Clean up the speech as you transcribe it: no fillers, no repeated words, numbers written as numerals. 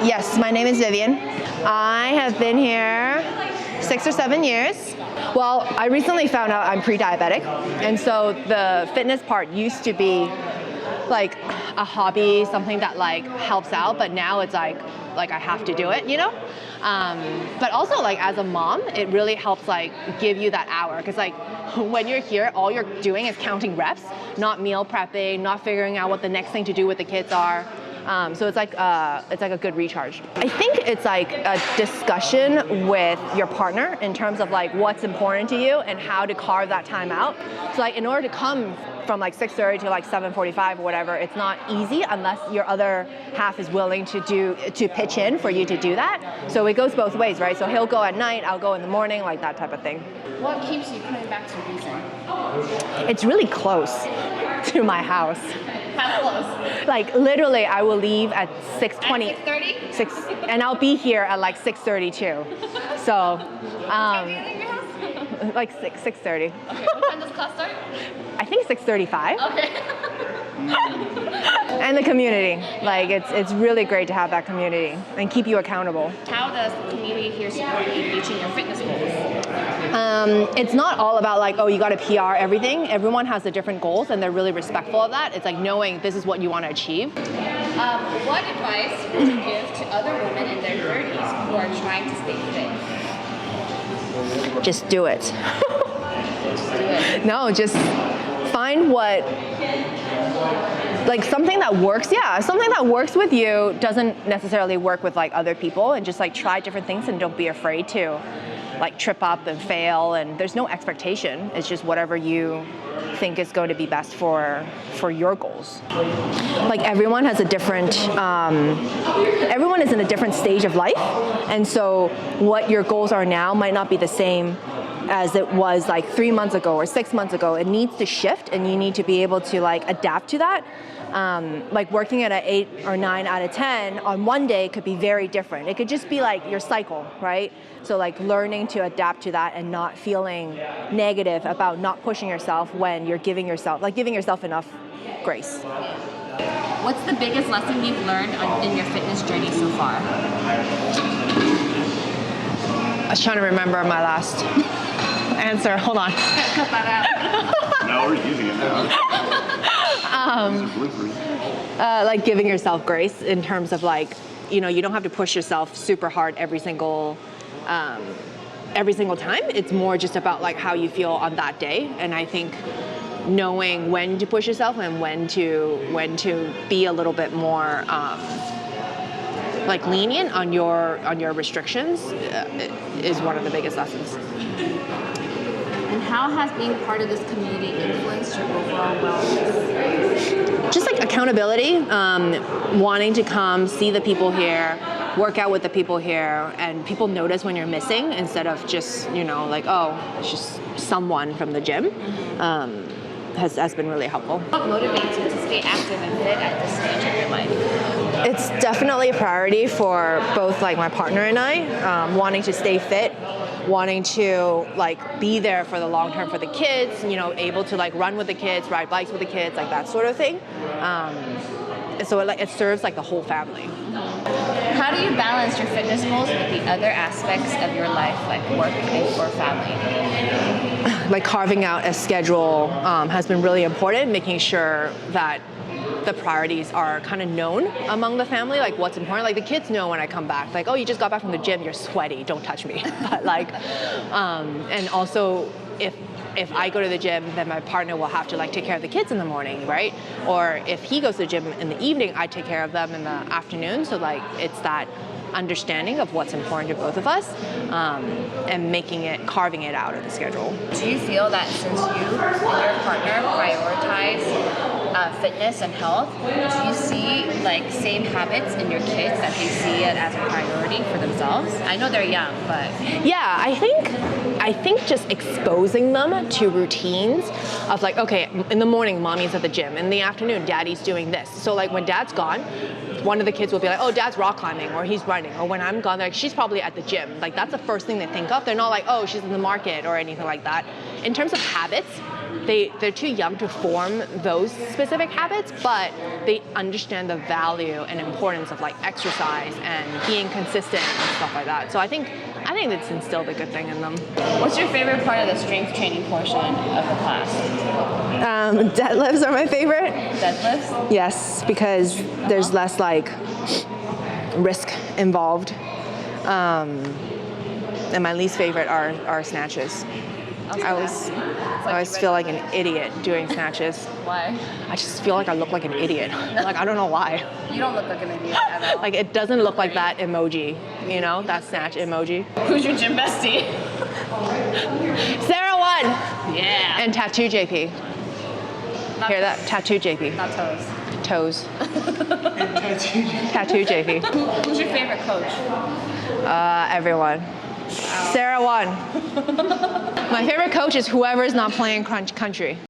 Yes, my name is Vivian. I have been here 6 or 7 years. Well, I recently found out I'm pre-diabetic, and so the fitness part used to be like a hobby, something that like helps out, but now it's like I have to do it, you know? But also like as a mom, it really helps like give you that hour, because like when you're here, all you're doing is counting reps, not meal prepping, not figuring out what the next thing to do with the kids are. So it's like a good recharge. I think it's like a discussion with your partner in terms of like what's important to you and how to carve that time out. So like in order to come from like 6:30 to like 7:45 or whatever, it's not easy unless your other half is willing to pitch in for you to do that. So it goes both ways, right? So he'll go at night, I'll go in the morning, like that type of thing. What keeps you coming back to Reason? It's really close to my house. How close? Like literally, I will leave at 6:20. At 6:30? 6, and I'll be here at like 6:32. So, What time do you leave your house? like 6:30. Okay, what time does class start? I think 6:35. Okay. And the community, like it's really great to have that community and keep you accountable. How does the community here support you in reaching your fitness goals? It's not all about like, oh, you got to PR everything. Everyone has the different goals and they're really respectful of that. It's like knowing this is what you want to achieve. What advice would you give to other women in their 30s who are trying to stay fit? Just do it. Just do it. No, just find what, like something that works. Yeah, something that works with you doesn't necessarily work with like other people, and just like try different things and don't be afraid to like trip up and fail, and there's no expectation. It's just whatever you think is going to be best for your goals. Like everyone has a different, everyone is in a different stage of life, and so what your goals are now might not be the same as it was like 3 months ago or 6 months ago. It needs to shift, and you need to be able to like adapt to that. Like working at an 8 or 9 out of 10 on one day could be very different. It could just be like your cycle, right? So like learning to adapt to that and not feeling negative about not pushing yourself when you're giving yourself enough grace. What's the biggest lesson you've learned in your fitness journey so far? I was trying to remember my last answer. Hold on. Cut that out. Now we're using it now. Like giving yourself grace in terms of like, you know, you don't have to push yourself super hard every single time. It's more just about like how you feel on that day. And I think knowing when to push yourself and when to be a little bit more like lenient on your restrictions is one of the biggest lessons. And how has being part of this community influenced your overall wellness? Just like accountability, wanting to come see the people here, work out with the people here, and people notice when you're missing instead of just, you know, like, oh, it's just someone from the gym, has been really helpful. What motivates you to stay active and fit at this stage of your life? It's definitely a priority for both like my partner and I, wanting to stay fit, wanting to like be there for the long term for the kids, you know, able to like run with the kids, ride bikes with the kids, like that sort of thing. So it serves like the whole family. How do you balance your fitness goals with the other aspects of your life, like work or family? Like carving out a schedule has been really important, making sure that the priorities are kind of known among the family, like what's important. Like the kids know when I come back, like, oh, you just got back from the gym, you're sweaty, don't touch me. But like, and also if I go to the gym, then my partner will have to like take care of the kids in the morning, right? Or if he goes to the gym in the evening, I take care of them in the afternoon. So like it's that understanding of what's important to both of us, and carving it out of the schedule. Do you feel that since you and your partner prioritize fitness and health, do you see like same habits in your kids that they see it as a priority for themselves? I know they're young, but yeah, I think just exposing them to routines of like, okay, in the morning mommy's at the gym, in the afternoon daddy's doing this. So like when dad's gone, one of the kids will be like, oh, dad's rock climbing, or he's running, or when I'm gone, like she's probably at the gym. Like that's the first thing they think of. They're not like, oh, she's in the market or anything like that. in terms of habits, they're too young to form those specific habits, but they understand the value and importance of like exercise and being consistent and stuff like that. So I think it's instilled a good thing in them. What's your favorite part of the strength training portion of the class? Deadlifts are my favorite. Deadlifts? Yes, because there's less like risk involved. And my least favorite are snatches. I always feel like an idiot doing snatches. Why? I just feel like I look like an idiot. Like, I don't know why. You don't look like an idiot at all. Like, it doesn't look like that emoji, you know, that snatch emoji. Who's your gym bestie? Sarah won! Yeah. And Tattoo JP. Not Hear that? Tattoo JP. Not toes. Toes. Tattoo JP. Who's your favorite coach? Everyone. Sarah won. My favorite coach is whoever is not playing country.